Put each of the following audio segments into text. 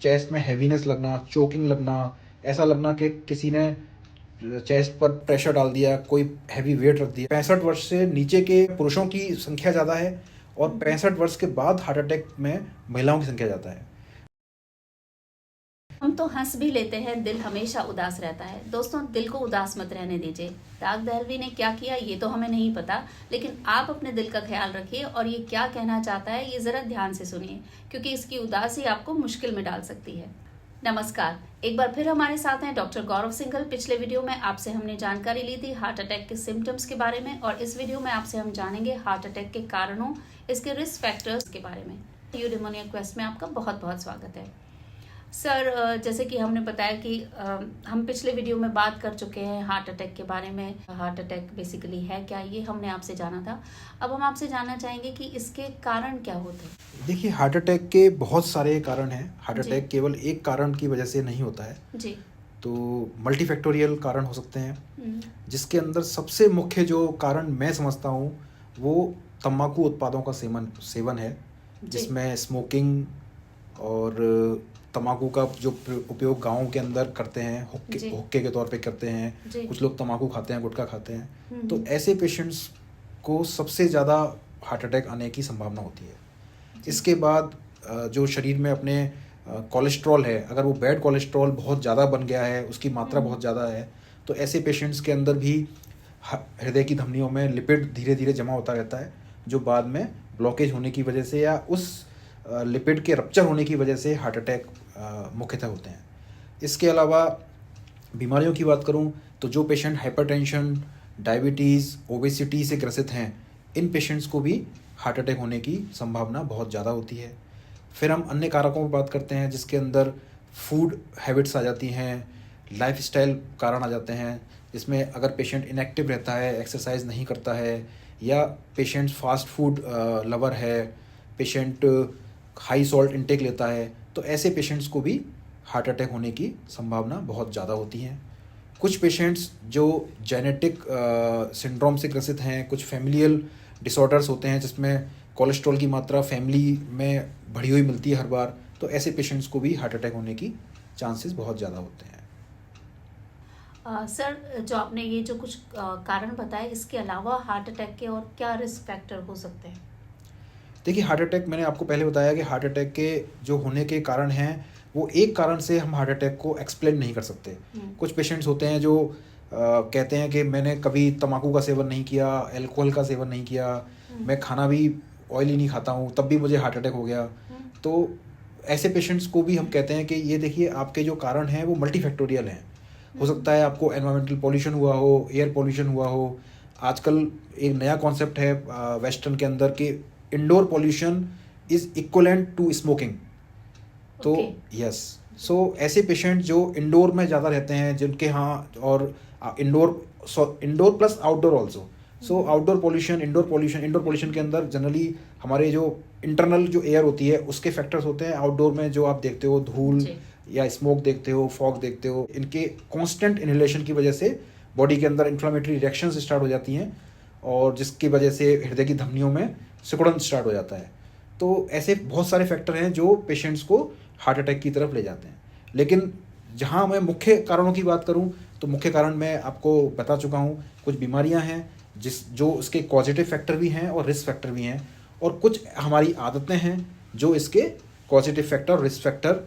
Chest में heaviness लगना, choking लगना, ऐसा लगना कि किसी ने चेस्ट पर प्रेशर डाल दिया, कोई हैवी वेट रख दिया। 65 वर्ष से नीचे के पुरुषों की संख्या ज़्यादा है और 65 वर्ष के बाद हार्ट अटैक में महिलाओं की संख्या ज़्यादा है। हम तो हंस भी लेते हैं, दिल हमेशा उदास रहता है। दोस्तों, दिल को उदास मत रहने दीजिए। राग दहलवी ने क्या किया ये तो हमें नहीं पता, लेकिन आप अपने दिल का ख्याल रखिए और ये क्या कहना चाहता है ये जरा ध्यान से सुनिए, क्योंकि इसकी उदासी आपको मुश्किल में डाल सकती है। नमस्कार, एक बार फिर हमारे साथ हैं डॉक्टर गौरव सिंघल। पिछले वीडियो में आपसे हमने जानकारी ली थी हार्ट अटैक के सिम्टम्स के बारे में, और इस वीडियो में आपसे हम जानेंगे हार्ट अटैक के कारणों, इसके रिस्क फैक्टर्स के बारे में। यूडेमोनिया क्वेस्ट में आपका बहुत बहुत स्वागत है। सर, जैसे कि हमने बताया कि हम पिछले वीडियो में बात कर चुके हैं हार्ट अटैक के बारे में। हार्ट अटैक बेसिकली है क्या, ये हमने आपसे जाना था। अब हम आपसे जानना चाहेंगे कि इसके कारण क्या होते हैं। देखिए, हार्ट अटैक के बहुत सारे कारण हैं। हार्ट जी। अटैक केवल एक कारण की वजह से नहीं होता है। जी। तो मल्टीफैक्टोरियल कारण हो सकते हैं, हम्म। जिसके अंदर सबसे मुख्य जो कारण मैं समझता हूँ वो तंबाकू उत्पादों का सेवन है, जी। जिसमें स्मोकिंग और तंबाकू का जो उपयोग गाँव के अंदर करते हैं, जी। हुक्के के तौर पे करते हैं। जी। कुछ लोग तंबाकू खाते हैं, गुटखा खाते हैं। तो हम्म। ऐसे पेशेंट्स को सबसे ज़्यादा हार्ट अटैक आने की संभावना होती है। जी। इसके बाद जो शरीर में अपने कोलेस्ट्रॉल है, अगर वो बैड कोलेस्ट्रॉल बहुत ज़्यादा बन गया है, उसकी मात्रा बहुत ज़्यादा है, तो ऐसे पेशेंट्स के अंदर भी हृदय की धमनियों में लिपिड धीरे धीरे जमा होता रहता है, जो बाद में ब्लॉकेज होने की वजह से या उस लिपिड के रप्चर होने की वजह से हार्ट अटैक मुख्यतः होते हैं। इसके अलावा बीमारियों की बात करूं तो जो पेशेंट हाइपरटेंशन, डायबिटीज़, ओबेसिटी से ग्रसित हैं, इन पेशेंट्स को भी हार्ट अटैक होने की संभावना बहुत ज़्यादा होती है। फिर हम अन्य कारकों की बात करते हैं, जिसके अंदर फूड हैबिट्स आ जाती हैं, लाइफस्टाइल कारण आ जाते हैं, जिसमें अगर पेशेंट इनएक्टिव रहता है, एक्सरसाइज नहीं करता है, या पेशेंट फास्ट फूड लवर है, पेशेंट हाई सॉल्ट इंटेक लेता है, तो ऐसे पेशेंट्स को भी हार्ट अटैक होने की संभावना बहुत ज़्यादा होती है। कुछ पेशेंट्स जो जेनेटिक सिंड्रोम से ग्रसित हैं, कुछ फैमिलियल डिसऑर्डर्स होते हैं जिसमें कोलेस्ट्रॉल की मात्रा फैमिली में बढ़ी हुई मिलती है हर बार, तो ऐसे पेशेंट्स को भी हार्ट अटैक होने की चांसेस बहुत ज़्यादा होते हैं। सर, जो आपने ये जो कुछ कारण बताए, इसके अलावा हार्ट अटैक के और क्या रिस्क फैक्टर हो सकते हैं। देखिए, हार्ट अटैक मैंने आपको पहले बताया कि हार्ट अटैक के जो होने के कारण हैं वो एक कारण से हम हार्ट अटैक को एक्सप्लेन नहीं कर सकते। कुछ पेशेंट्स होते हैं जो कहते हैं कि मैंने कभी तंबाकू का सेवन नहीं किया, अल्कोहल का सेवन नहीं किया, मैं खाना भी ऑयली नहीं खाता हूँ, तब भी मुझे हार्ट अटैक हो गया। तो ऐसे पेशेंट्स को भी हम कहते हैं कि ये देखिए, आपके जो कारण हैं वो मल्टीफैक्टोरियल हैं। हो सकता है आपको एनवायरमेंटल पॉल्यूशन हुआ हो, एयर पॉल्यूशन हुआ हो। आजकल एक नया कॉन्सेप्ट है वेस्टर्न के अंदर कि indoor pollution is equivalent to smoking. तो यस, सो ऐसे पेशेंट जो इंडोर में ज़्यादा रहते हैं, जिनके यहाँ, और इंडोर प्लस आउटडोर ऑल्सो। सो आउटडोर पॉल्यूशन, इंडोर पोल्यूशन के अंदर जनरली हमारे जो इंटरनल जो एयर होती है उसके फैक्टर्स होते हैं। आउटडोर में जो आप देखते हो धूल या स्मोक देखते हो, फॉग देखते हो, इनके कांस्टेंट इनहेलेशन की वजह से बॉडी के अंदर इन्फ्लामेटरी रिएक्शंस स्टार्ट हो जाती हैं, और जिसकी वजह से हृदय की धमनियों में सिकुड़न स्टार्ट हो जाता है। तो ऐसे बहुत सारे फैक्टर हैं जो पेशेंट्स को हार्ट अटैक की तरफ ले जाते हैं। लेकिन जहाँ मैं मुख्य कारणों की बात करूँ तो मुख्य कारण मैं आपको बता चुका हूँ। कुछ बीमारियाँ हैं जो इसके पॉजिटिव फैक्टर भी हैं और रिस्क फैक्टर भी हैं, और कुछ हमारी आदतें हैं जो इसके पॉजिटिव फैक्टर और रिस्क फैक्टर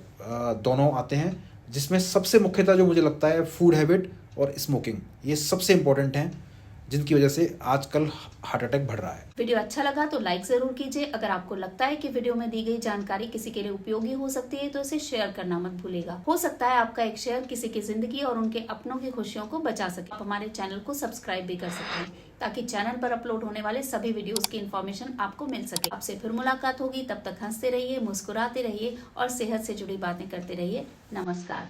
दोनों आते हैं, जिसमें सबसे मुख्यतः जो मुझे लगता है फूड हैबिट और स्मोकिंग, ये सबसे इम्पोर्टेंट हैं, जिनकी वजह से आजकल हार्ट अटैक बढ़ रहा है। वीडियो अच्छा लगा तो लाइक जरूर कीजिए। अगर आपको लगता है कि वीडियो में दी गई जानकारी किसी के लिए उपयोगी हो सकती है तो इसे शेयर करना मत भूलिएगा। हो सकता है आपका एक शेयर किसी की जिंदगी और उनके अपनों की खुशियों को बचा सके। आप हमारे चैनल को सब्सक्राइब भी कर सकते हैं, ताकि चैनल पर अपलोड होने वाले सभी वीडियोस की इन्फॉर्मेशन आपको मिल सके। आपसे फिर मुलाकात होगी, तब तक हंसते रहिए, मुस्कुराते रहिए और सेहत से जुड़ी बातें करते रहिए। नमस्कार।